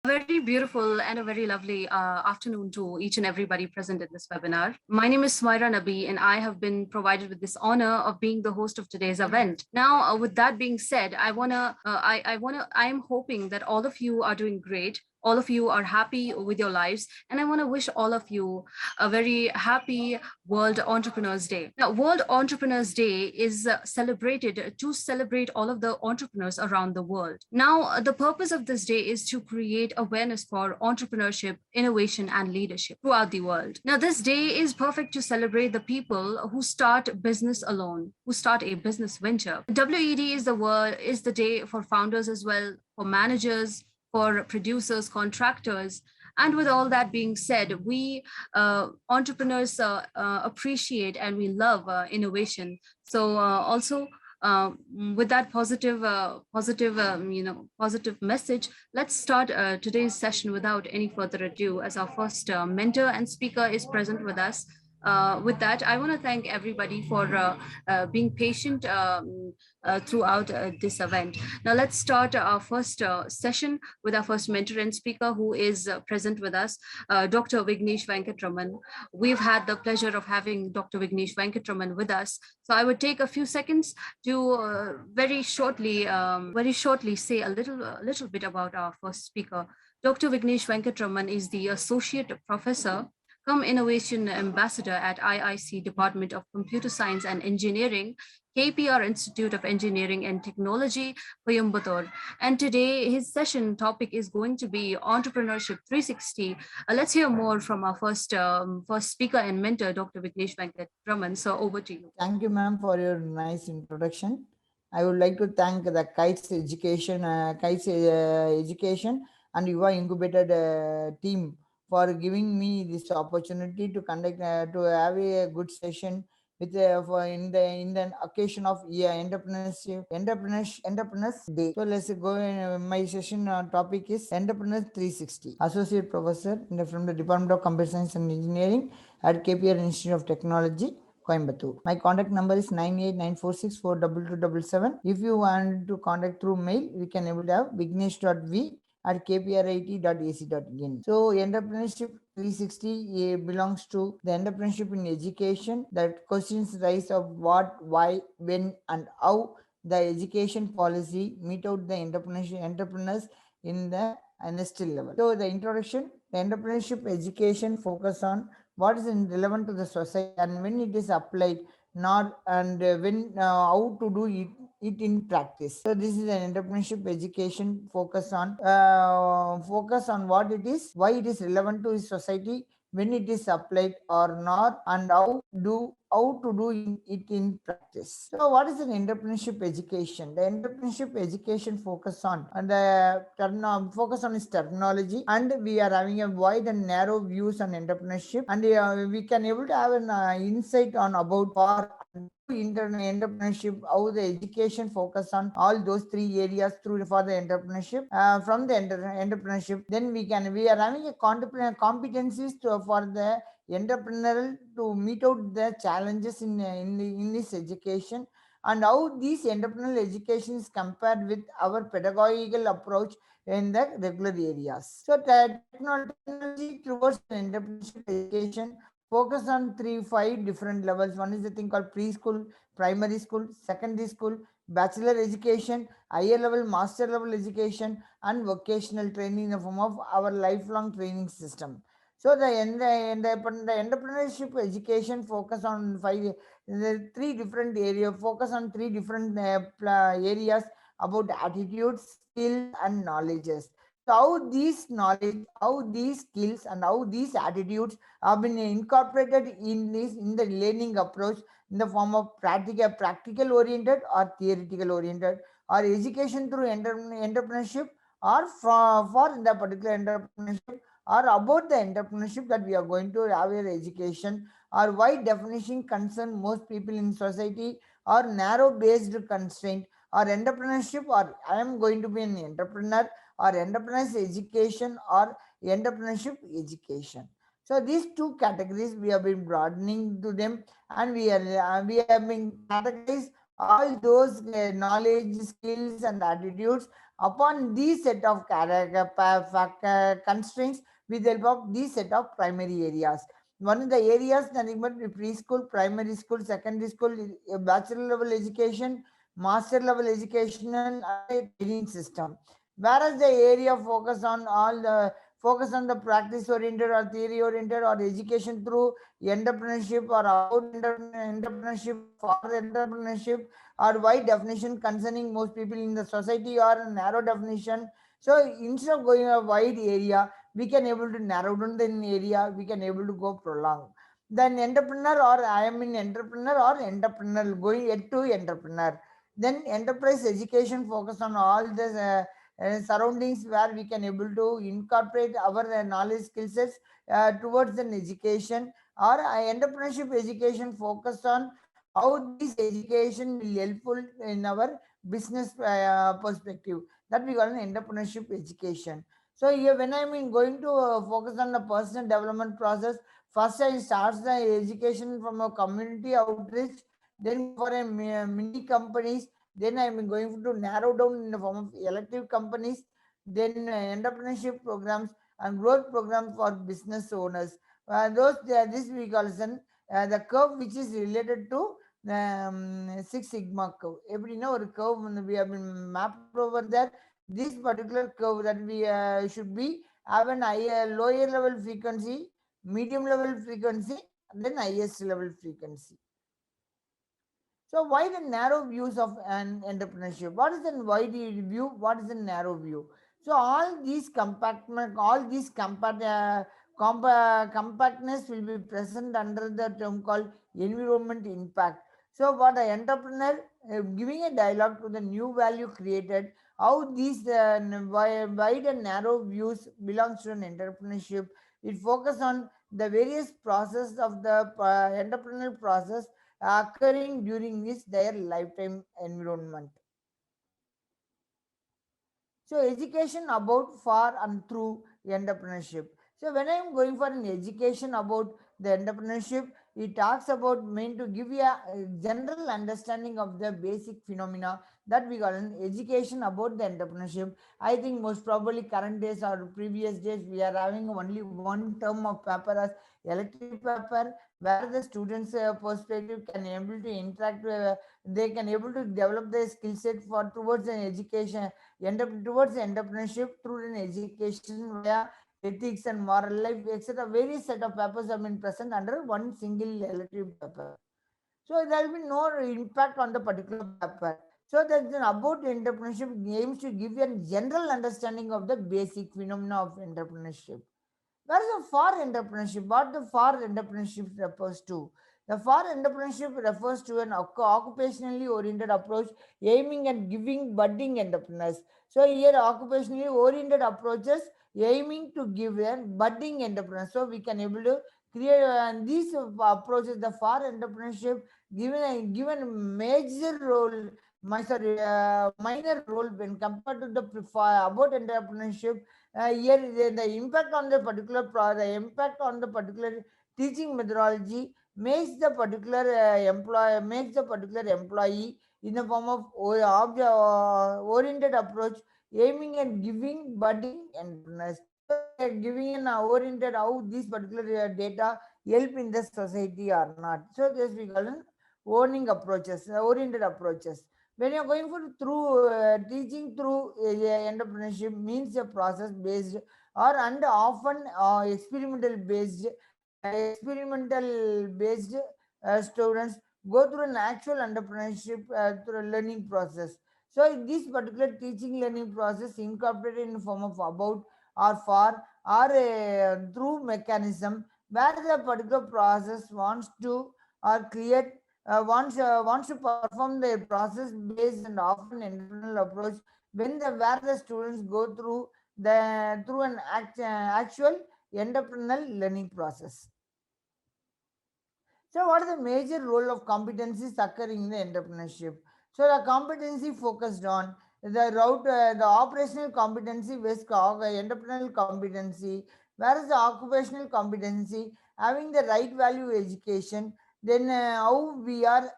Very beautiful and a very lovely afternoon to each and everybody present in this webinar. My name is SUMAIRA Nabi, and I have been provided with this honor of being the host of today's event. Now, with that being said, I am hoping that all of you are doing great. All of you are happy with your lives, and I want to wish all of you a very happy World Entrepreneurs Day. Now, World Entrepreneurs Day is celebrated to celebrate all of the entrepreneurs around the world. Now, the purpose of this day is to create awareness for entrepreneurship, innovation, and leadership throughout the world. Now, this day is perfect to celebrate the people who start business alone, who start a business venture. WED is the day for founders as well, for managers, for producers, contractors. And with all that being said, we entrepreneurs appreciate and we love innovation. So also with that positive message, let's start today's session without any further ado, as our first mentor and speaker is present with us. With that, I want to thank everybody for being patient throughout this event. Now, let's start our first session with our first mentor and speaker who is present with us, Dr. Vignesh Venkataraman. We've had the pleasure of having Dr. Vignesh Venkataraman with us. So I would take a few seconds to very shortly say a little bit about our first speaker. Dr. Vignesh Venkataraman is the Associate Professor cum Innovation Ambassador at IIC Department of Computer Science and Engineering, KPR Institute of Engineering and Technology, Coimbatore. And today his session topic is going to be Entrepreneurship 360. Let's hear more from our first speaker and mentor, Dr. Vignesh Venkataraman. So over to you. Thank you, ma'am, for your nice introduction. I would like to thank the K.I.T.E.S Education and Yuva IncubatED team for giving me this opportunity to conduct to have a good session with for in the occasion of Entrepreneurs Day. So let's go. My session topic is Entrepreneurs 360. Associate Professor from the Department of Computer Science and Engineering at KPR Institute of Technology, Coimbatore. My contact number is 9894642277. If you want to contact through mail, we can able to have vignesh.v@kprit.ac.in. So entrepreneurship 360 belongs to the entrepreneurship in education. That questions rise of what, why, when, and how the education policy meet out the entrepreneurs in the industry level. So the introduction, the entrepreneurship education focus on what is relevant to the society and when it is applied, not and when how to do it in practice. So this is an entrepreneurship education focus on what it is, why it is relevant to society, when it is applied or not, and how to do it in practice. So what is an entrepreneurship education? The entrepreneurship education focus on its terminology, and we are having a wide and narrow views on entrepreneurship, and we can able to have an insight on about for entrepreneurship, how the education focus on all those three areas through for the entrepreneurship. From the entrepreneurship, then we are having a competencies for the entrepreneurial to meet out the challenges in this education, and how these entrepreneurial education is compared with our pedagogical approach in the regular areas. So technology towards entrepreneurship education focus on 5 different levels. One is the thing called preschool, primary school, secondary school, bachelor education, higher level, master level education, and vocational training in the form of our lifelong training system. So the entrepreneurship education focus on three different areas, focus on three different areas about attitudes, skills, and knowledges. So how these knowledge, how these skills, and how these attitudes have been incorporated in the learning approach in the form of practical oriented or theoretical oriented, or education through entrepreneurship, or for the particular entrepreneurship, or about the entrepreneurship that we are going to have your education, or why definition concern most people in society, or narrow based constraint, or entrepreneurship, or I am going to be an entrepreneur, or entrepreneurs education, or entrepreneurship education. So these two categories we have been broadening to them, and we have been categorized all those knowledge, skills, and attitudes upon these set of constraints with the help of these set of primary areas. One of the areas, nothing but preschool, primary school, secondary school, bachelor level education, master level educational, and a training system. Whereas the area focus on the practice oriented or theory oriented or education through entrepreneurship or about entrepreneurship or for entrepreneurship or wide definition concerning most people in the society or a narrow definition. So instead of going a wide area, we can able to narrow down the area, we can able to go prolong. Then entrepreneur or I am in entrepreneur or entrepreneur going yet to entrepreneur. Then enterprise education focus on all the surroundings where we can able to incorporate our knowledge skill sets towards an education or entrepreneurship education focus on how this education will helpful in our business perspective, that we call an entrepreneurship education. So here when I mean going to focus on the personal development process, first I starts the education from a community outreach, then go for a mini companies, then I'm going to narrow down in the form of elective companies, then entrepreneurship programs and growth programs for business owners. This we call as the curve which is related to Six Sigma curve. Every now a curve we have been mapped over there. This particular curve that we should be have an higher lower level frequency, medium level frequency, and then highest level frequency. So why the narrow views of an entrepreneurship? What is the wide view? What is the narrow view? So all these compactment, all these compactness will be present under the term called environment impact. So what the entrepreneur giving a dialogue to the new value created, how these wide and narrow views belongs to an entrepreneurship. It focus on the various process of the entrepreneurial process occurring during this their lifetime environment. So education about for and through entrepreneurship. So when I am going for an education about the entrepreneurship, it talks about mean to give you a general understanding of the basic phenomena that we call an education about the entrepreneurship. I think most probably current days or previous days we are having only one term of paper as elective paper, where the students perspective can able to interact they can able to develop their skill set for towards an education towards entrepreneurship through an education via ethics and moral life, etc. Various set of papers have been present under one single elective paper. So there will be no impact on the particular paper. So that about entrepreneurship aims to give you a general understanding of the basic phenomena of entrepreneurship. Where is the for entrepreneurship? What the for entrepreneurship refers to? The for entrepreneurship refers to an occupationally oriented approach aiming at giving budding entrepreneurs. So here occupationally oriented approaches aiming to give a budding entrepreneurs. So we can able to create these approaches. The for entrepreneurship given major role, minor role when compared to the about entrepreneurship. Here the impact on the particular the impact on the particular teaching methodology makes the particular employee in the form of oriented approach aiming at giving budding entrepreneurs. So they are giving an oriented how these particular data help in the society or not. So this we call an owning approaches, oriented approaches. When you're going for through teaching through entrepreneurship means a process based or and often experimental based students go through an actual entrepreneurship through a learning process. So in this particular teaching learning process incorporated in the form of about or for or through mechanism where the particular process wants to or create wants to perform their process based and often entrepreneurial approach when the where the students go through an actual entrepreneurial learning process. So, what is the major role of competencies occurring in the entrepreneurship? So, the competency focused on the operational competency based entrepreneurial competency, whereas the occupational competency having the right value education. Then how we have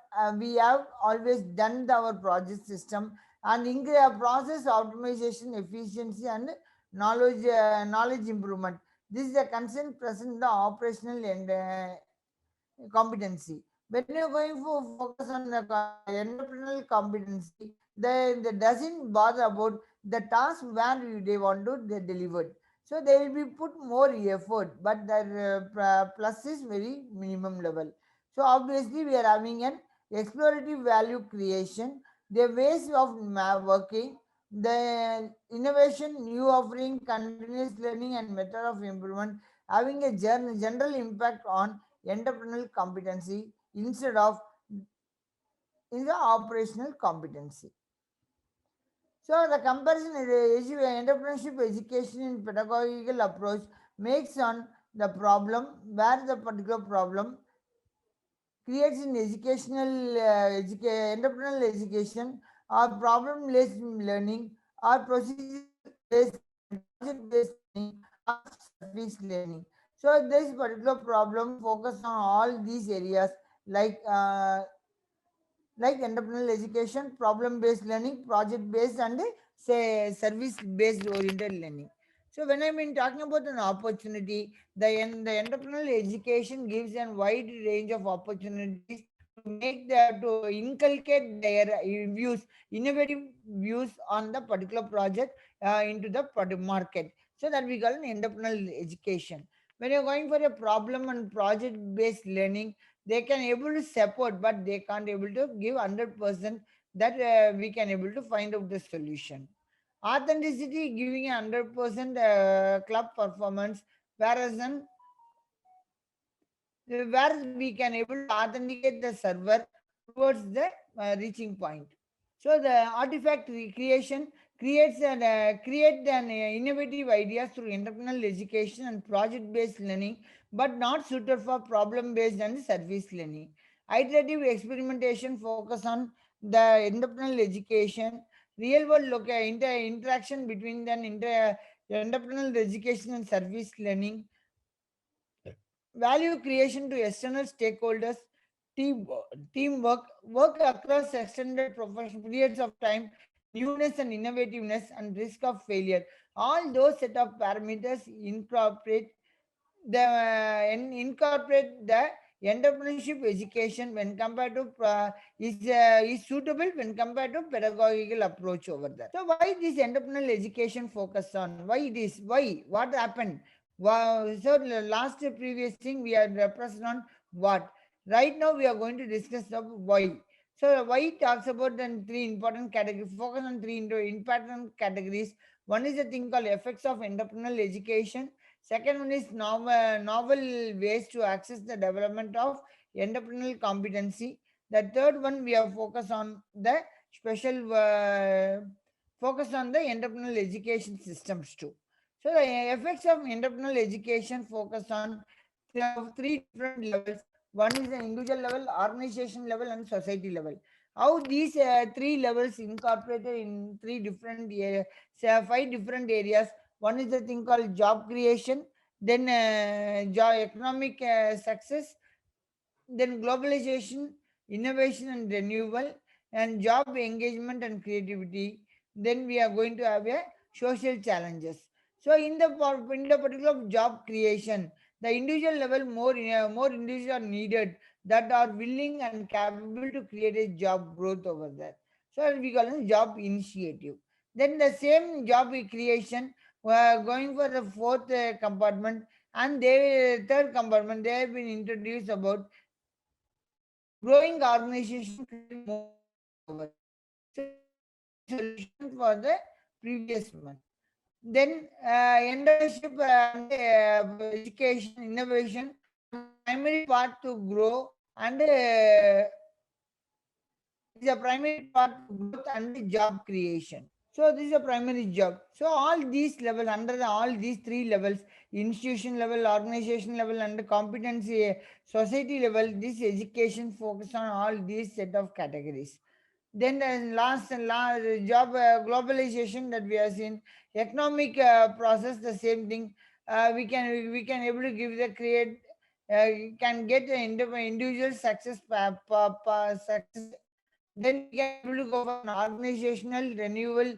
always done our project system. and process optimization, efficiency, and knowledge improvement. This is a concern present in the operational and competency. When you're going for focus on the entrepreneurial competency, they doesn't bother about the task where they want to they delivered. So they will be put more effort, but their plus is very minimum level. So obviously we are having an explorative value creation, the ways of working, the innovation, new offering, continuous learning, and method of improvement, having a general impact on entrepreneurial competency instead of in the operational competency. So the comparison is entrepreneurship education in pedagogical approach makes on the problem where the particular problem creates in educational entrepreneurial education or problem based learning or procedural based learning, project based learning or service learning. So this particular problem focus on all these areas like entrepreneurial education, problem based learning, project based, and say service based oriented learning. So when I mean talking about an opportunity, the entrepreneurial education gives a wide range of opportunities to make to inculcate their views, innovative views on the particular project into the product market. So that we call an entrepreneurial education. When you're going for a problem and project based learning, they can able to support, but they can't able to give 100% that we can able to find out the solution. Authenticity giving a 100% club performance, whereas where we can able to authenticate the server towards the reaching point. So the artifact recreation create an innovative ideas through entrepreneurial education and project based learning, but not suited for problem based and service learning. Iterative experimentation focus on the entrepreneurial education, real world interaction between the entrepreneurial education and service learning, value creation to external stakeholders, team, teamwork, work across extended professional periods of time, newness and innovativeness, and risk of failure. All those set of parameters incorporate the entrepreneurship education when compared to is suitable when compared to pedagogical approach over there. So why this entrepreneurial education focus on? Why this? Why? What happened? Wow. So the last previous thing we are represented on what. Right now we are going to discuss the why. So why talks about the three important categories. Focus on three important categories. One is a thing called effects of entrepreneurial education. Second one is novel ways to access the development of entrepreneurial competency. The third one we have focused on the special focus on the entrepreneurial education systems too. So the effects of entrepreneurial education focus on three different levels. One is the individual level, organization level, and society level. How these three levels incorporated in three different five different areas. One is the thing called job creation, then job economic success, then globalization, innovation and renewal, and job engagement and creativity. Then we are going to have a social challenges. So in the particular job creation, the individual level more individuals are needed that are willing and capable to create a job growth over there. So we call it job initiative. Then the same job creation, we are going for the fourth compartment, and they third compartment they have been introduced about growing organization create more jobs over there. So this is the solution for the previous one. Then entrepreneurship and education innovation are the primary part to grow and is a primary part to growth and job creation. So this is a primary job. So all these levels under all these three levels, institution level, organization level, and competency society level, this education focus on all these set of categories. Then the last job globalization that we have seen, economic process the same thing. We can able to give the create can get the individual success success Then we can able to go for an organizational renewal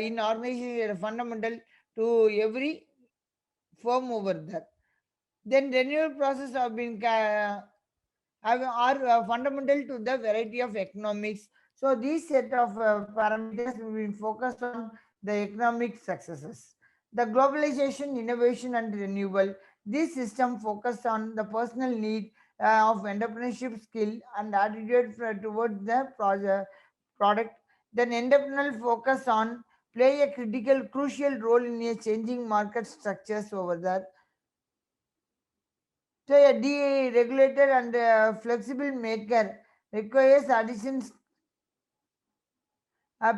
in organization fundamental to every firm over there. Then renewal process have been are fundamental to the variety of economics. So these set of parameters will be focused on the economic successes. The globalization, innovation, and renewal. This system focus on the personal need of entrepreneurship skill and attitude towards the product. Then entrepreneurial focus on play a critical, crucial role in a changing market structures over there. So a deregulated and flexible maker requires additions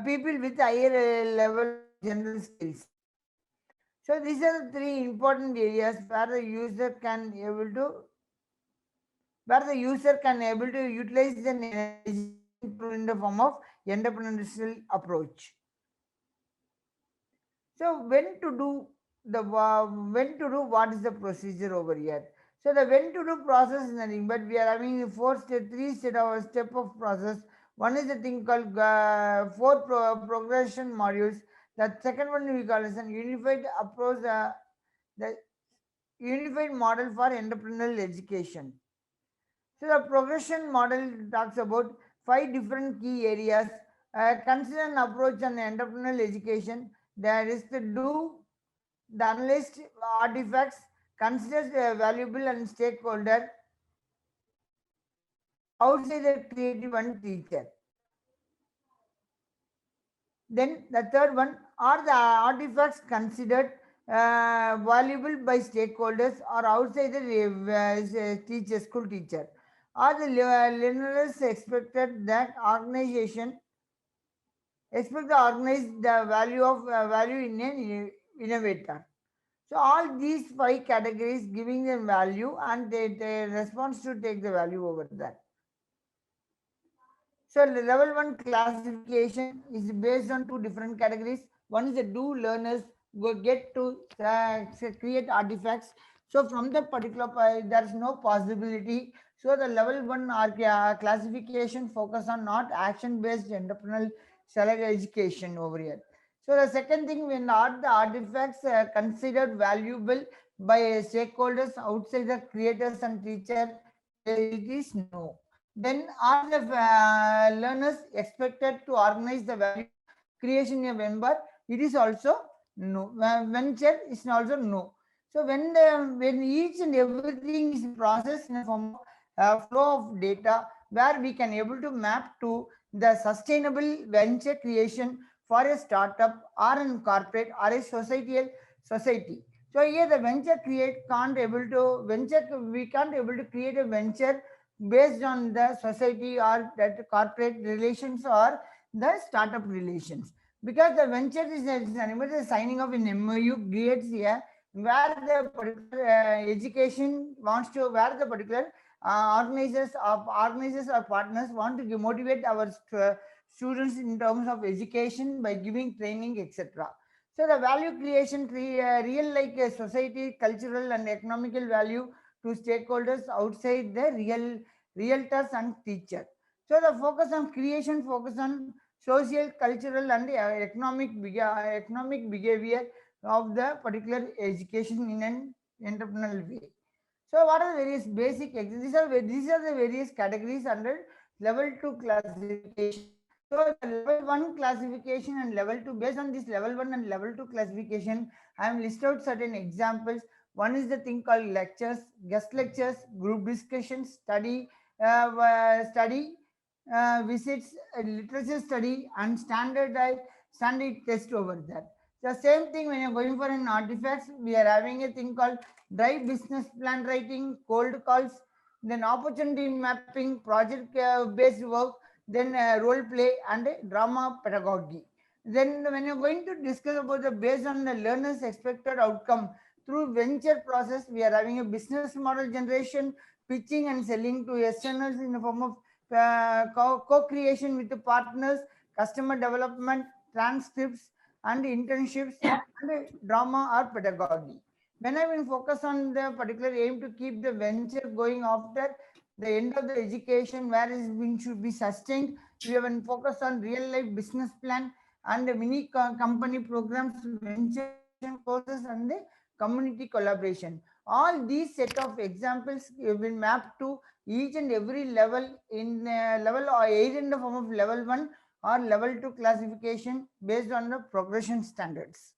people with higher level of general skills. So these are the three important areas where the user can able to utilize the education tool in the form of entrepreneurial approach. So when to do what is the procedure over here? So the when to do process is nothing, but we are having three step of process. One is the thing called progression modules. The second one we call as an unified approach, the unified model for entrepreneurial education. So the progression model talks about five different key areas. Consider an approach on entrepreneurial education. There is the do, the analyst artifacts, considers valuable and stakeholder, outside the creative and teacher. Then the third one, are the artifacts considered valuable by stakeholders or outside the teacher, school teacher? Are the learners expect to organize the value in an innovator? So all these five categories giving them value and they response to take the value over that. So the level one classification is based on two different categories. One is the do learners go get to create artifacts. So from that particular there is no possibility. So the level one classification focus on not action based entrepreneurial select education over here. So the second thing, when are the artifacts considered valuable by stakeholders outside the creators and teacher, it is no. Then are the learners expected to organize the value creation a member? It is also no. Venture is also no. So when each and everything is processed in a form of flow of data, where we can able to map to the sustainable venture creation for a startup or a corporate or a society. So here the venture create can't able to venture we can't able to create a venture based on the society or that corporate relations or the startup relations, because the venture is the signing of an MOU creates here where the particular education wants to where the particular organizers or partners want to motivate our students in terms of education by giving training, etc. So the value creation real like a society cultural and economical value to stakeholders outside the realtors and teachers. So the focus on creation focus on social, cultural, and economic behavior of the particular education in an entrepreneurial way. So what are the various basic these are the various categories under level 2 classification. So the level 1 classification and level 2, based on this level 1 and level 2 classification, I am listed out certain examples. One is the thing called lectures, guest lectures, group discussions, study visits, literature study, and standard test over there. The same thing when you're going for an artifacts, we are having a thing called dry business plan writing, cold calls, then opportunity mapping, project based work, then role play and drama pedagogy. Then when you're going to discuss about the based on the learner's expected outcome through venture process, we are having a business model generation, pitching and selling to externals in the form of co-creation with the partners, customer development, transcripts and internships, and drama or pedagogy. When I will focus on the particular aim to keep the venture going after the end of the education where is being should be sustained. We have been focused on real life business plan and mini company programs, venture creation courses, and the community collaboration. All these set of examples have been mapped to each and every level in level or either in the form of level 1 or level 2 classification based on the progression standards.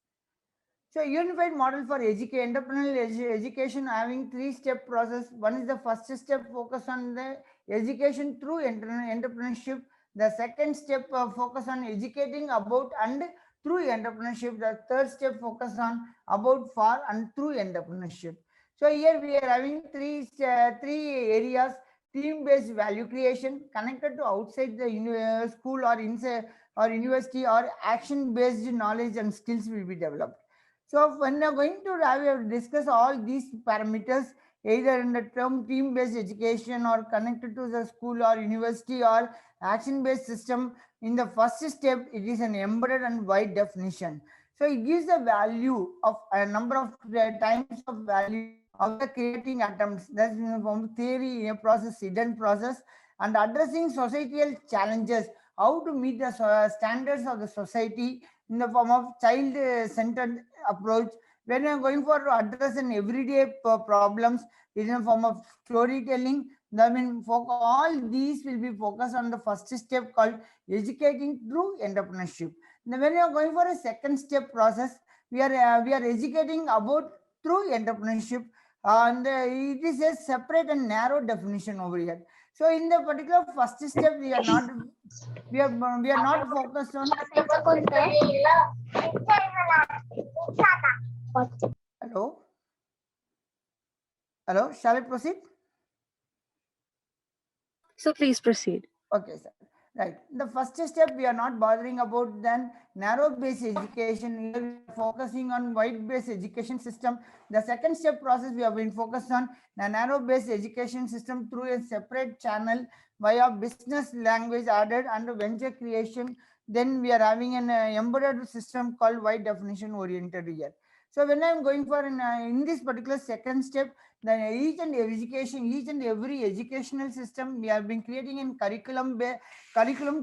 So unified model for entrepreneurial education having three-step process. One is the first step focus on the education through entrepreneurship. The second step focus on educating about and through entrepreneurship. The third step focus on about for and through entrepreneurship. So here we are having three areas: team-based value creation connected to outside the school or inside or university, or action-based knowledge and skills will be developed. So when we're going to have, we have to discuss all these parameters either in the term team-based education or connected to the school or university or action-based system. In the first step, it is an embedded and wide definition. So it gives the value of a number of times of value of the creating atoms. That's in the form of theory, in a process, hidden process, and addressing societal challenges, how to meet the standards of the society in the form of child-centered approach. When we are going for to address an everyday problems in a form of storytelling, I mean, all these will be focused on the first step called educating through entrepreneurship. Now, when we are going for a second step process, we are educating about through entrepreneurship, and it is a separate and narrow definition over here. So, in the particular first step, we are not focused on. Hello. Hello, shall I proceed? So please proceed. Okay, sir. Right. The first step we are not bothering about then narrow-based education. Here we are focusing on wide-based education system. The second step process we have been focused on the narrow-based education system through a separate channel via business language added and venture creation. Then we are having an embedded system called wide definition oriented here. So when I am going for in this particular second step, then each and every educational system we have been creating in curriculum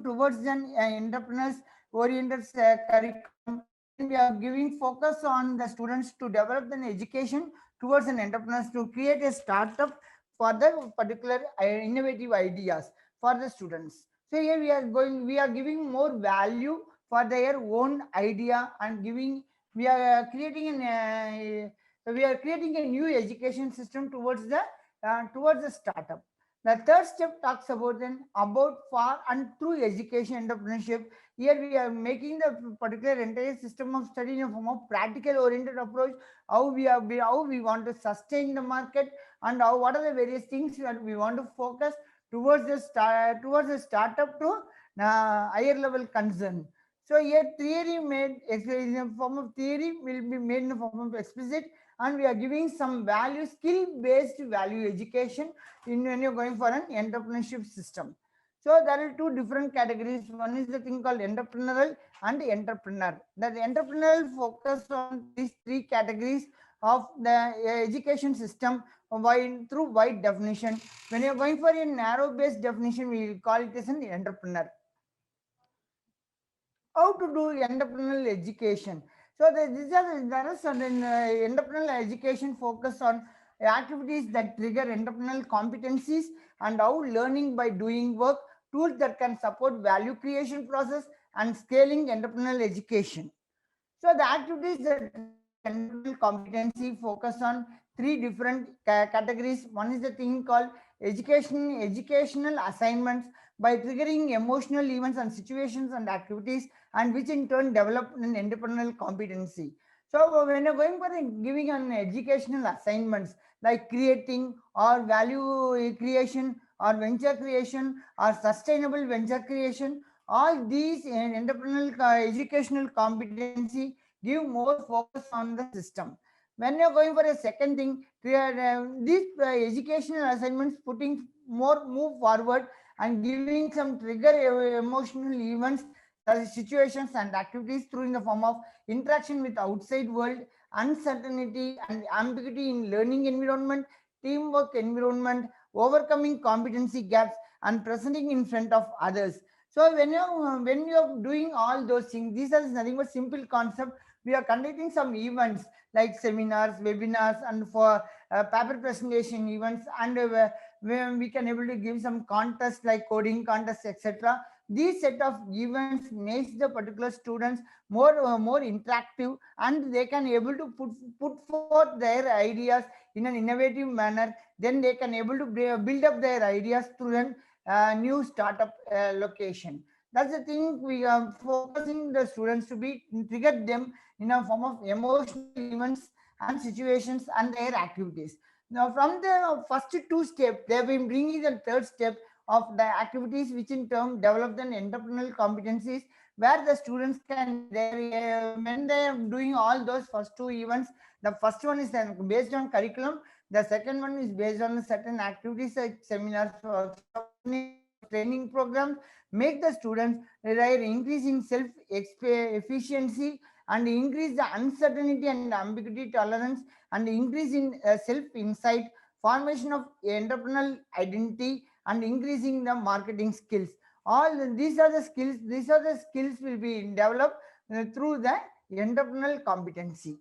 towards an entrepreneurs oriented curriculum. Then we are giving focus on the students to develop an education towards an entrepreneurs to create a startup for the particular innovative ideas for the students. So here we are giving more value for their own idea and giving. We are creating an so we are creating a new education system towards the startup. The third step talks about about for and through education entrepreneurship. Here we are making the particular entire system of study in a form of practical oriented approach. How we want to sustain the market, and what are the various things that we want to focus towards the startup to higher level concern. So here theory made in the form of theory will be made in the form of explicit, and we are giving some value skill based value education in when you're going for an entrepreneurship system. So there are two different categories. One is the thing called entrepreneurial and entrepreneur. The entrepreneurial focus on these three categories of the education system through wide definition. When you're going for a narrow based definition, we call it as an entrepreneur. How to do entrepreneurial education? So there are certain entrepreneurial education focus on activities that trigger entrepreneurial competencies and how learning by doing work, tools that can support value creation process and scaling entrepreneurial education. So the activities that trigger entrepreneurial competency focus on three different categories. One is the thing called educational assignments by triggering emotional events and situations and activities, and which in turn develop an entrepreneurial competency. So when you're going for giving an educational assignments like creating or value creation or venture creation or sustainable venture creation, all these entrepreneurial educational competency give more focus on the system. When you're going for a second thing, these educational assignments putting more move forward and giving some trigger emotional events, situations and activities through in the form of interaction with outside world, uncertainty and ambiguity in learning environment, teamwork environment, overcoming competency gaps, and presenting in front of others. So when you're doing all those things, these are nothing but simple concept. We are conducting some events like seminars, webinars, and for paper presentation events, and where we can able to give some contests like coding contests, etc. These set of events makes the particular students more interactive, and they can able to put forth their ideas in an innovative manner. Then they can able to build up their ideas through an new startup location. That's the thing. We are focusing the students to be trigger them in a form of emotional events and situations and their activities. Now, from the first two steps, they have been bringing the third step of the activities, which in turn develop the entrepreneurial competencies, where the students can when they are doing all those first two events. The first one is based on curriculum. The second one is based on certain activities like seminars, training programs, make the students increase in self efficiency, and increase the uncertainty and ambiguity tolerance, and increase in self insight, formation of entrepreneurial identity, and increasing the marketing skills. These are the skills. These are the skills will be developed through the entrepreneurial competency.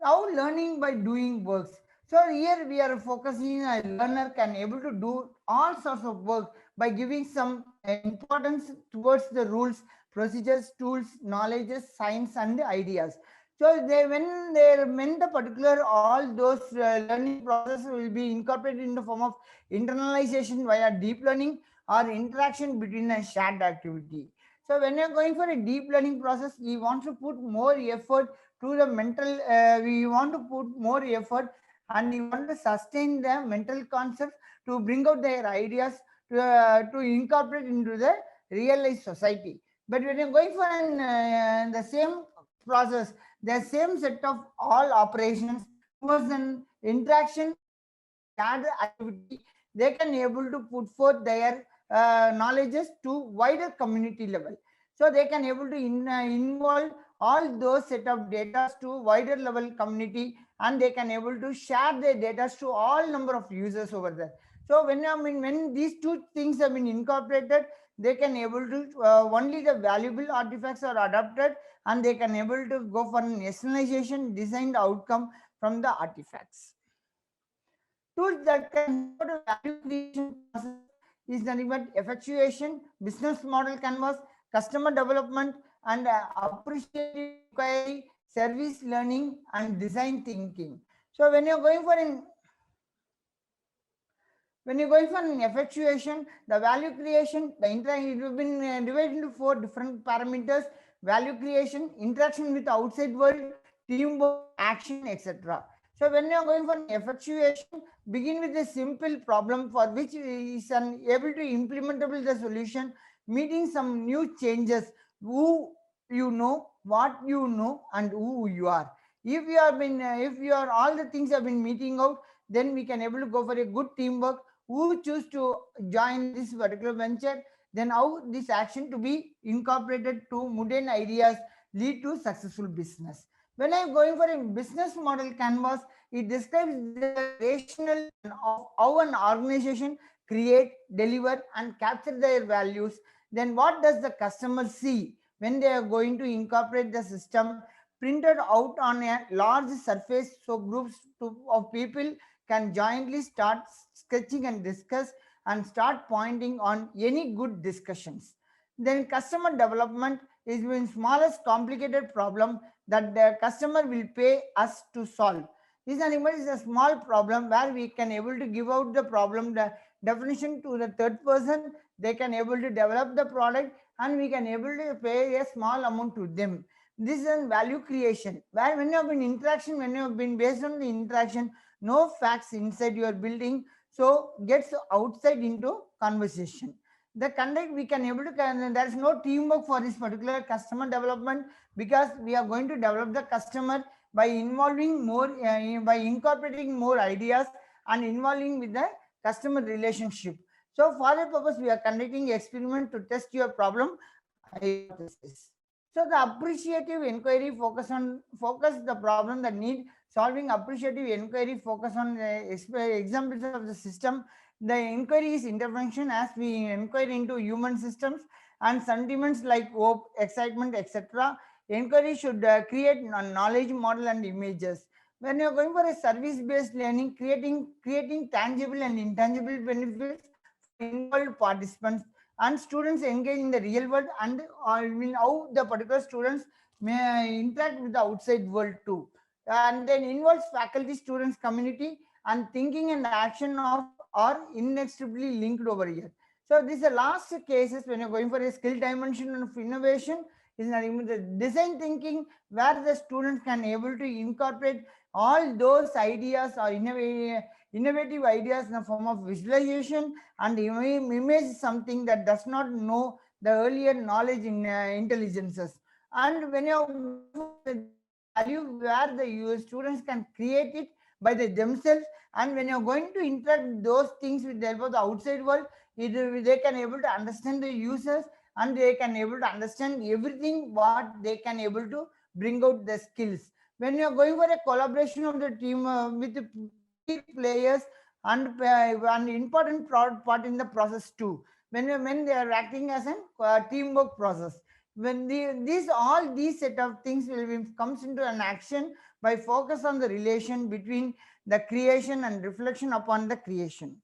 How learning by doing works. So here we are focusing a learner can able to do all sorts of work by giving some importance towards the rules, procedures, tools, knowledges, science, and ideas. So when the particular all those learning process will be incorporated in the form of internalization via deep learning or interaction between a shared activity. So when you're going for a deep learning process, we want to put more effort to the mental. We want to put more effort, and we want to sustain the mental concepts to bring out their ideas to incorporate into the real life society. But when you're going for the same process, the same set of all operations towards an interaction shared activity, they can able to put forth their knowledges to wider community level. So they can able to involve all those set of data to wider level community, and they can able to share their data to all number of users over there. So when these two things have been incorporated, they can able to only the valuable artifacts are adapted, and they can able to go for nationalization designed outcome from the artifacts. Tools that can support a value creation process is nothing but effectuation, business model canvas, customer development, and appreciative inquiry, service learning, and design thinking. So when you're going for an effectuation, the value creation, it has been divided into four different parameters: value creation, interaction with the outside world, teamwork, action, etc. So when you're going for an effectuation, begin with a simple problem for which is able to implementable the solution, meeting some new changes, who you know, what you know, and who you are. If you are all the things have been meeting out, then we can able to go for a good teamwork. Who choose to join this particular venture, then how this action to be incorporated to mundane ideas lead to successful business. When I'm going for a business model canvas, it describes the rational of how an organization create, deliver, and capture their values. Then what does the customer see when they are going to incorporate the system printed out on a large surface, so groups of people can jointly start sketching and discuss and start pointing on any good discussions. Then customer development is the smallest complicated problem that the customer will pay us to solve. This animal is a small problem where we can able to give out the problem the definition to the third person. They can able to develop the product, and we can able to pay a small amount to them. This is a value creation where when you have been interaction, when you have been based on the interaction, no facts inside your building, so gets outside into conversation. The conduct we can able to, there is no teamwork for this particular customer development, because we are going to develop the customer by involving more by incorporating more ideas and involving with the customer relationship. So for that purpose, we are conducting experiment to test your problem hypothesis. So the appreciative inquiry focus the problem that need solving appreciative inquiry, focus on examples of the system. The inquiry is intervention as we inquire into human systems and sentiments like hope, excitement, etc. Inquiry should create a knowledge model and images. When you're going for a service-based learning, creating tangible and intangible benefits for involved participants, and students engage in the real world, and how the particular students may interact with the outside world too. And then involves faculty, students, community, and thinking and action of are inextricably linked over here. So these are last cases when you're going for a skill dimension of innovation is not even the design thinking, where the students can able to incorporate all those ideas or innovative ideas in the form of visualization and image something that does not know the earlier knowledge in intelligences. And when you value where the students can create it by themselves, and when you're going to interact with those things with the help of the outside world, they can able to understand the users, and they can able to understand everything what they can able to bring out the skills. When you're going for a collaboration of the team with the key players, and an important part in the process too, when they are acting as a teamwork process, when all these set of things will be, comes into an action by focus on the relation between the creation and reflection upon the creation.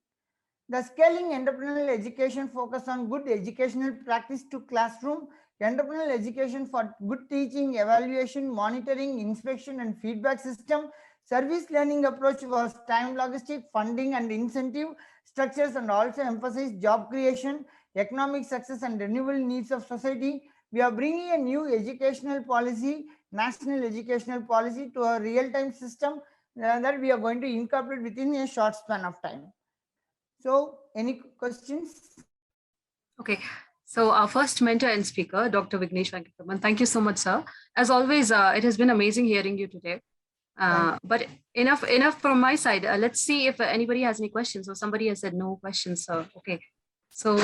The scaling entrepreneurial education focus on good educational practice to classroom, entrepreneurial education for good teaching, evaluation, monitoring, inspection, and feedback system. Service learning approach was time logistic, funding and incentive structures, and also emphasize job creation, economic success, and renewable needs of society. We are bringing a new educational policy, national educational policy, to a real-time system that we are going to incorporate within a short span of time. So, any questions? Okay. So our first mentor and speaker, Dr. Vignesh Venkataraman. Thank you so much, sir. As always, it has been amazing hearing you today. But enough from my side. Let's see if anybody has any questions. So somebody has said no questions, sir. Okay. So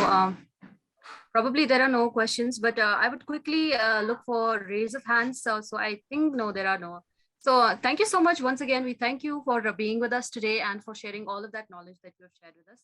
probably there are no questions, but I would quickly look for raise of hands. So I think no, there are no. So thank you so much once again. We thank you for being with us today and for sharing all of that knowledge that you have shared with us.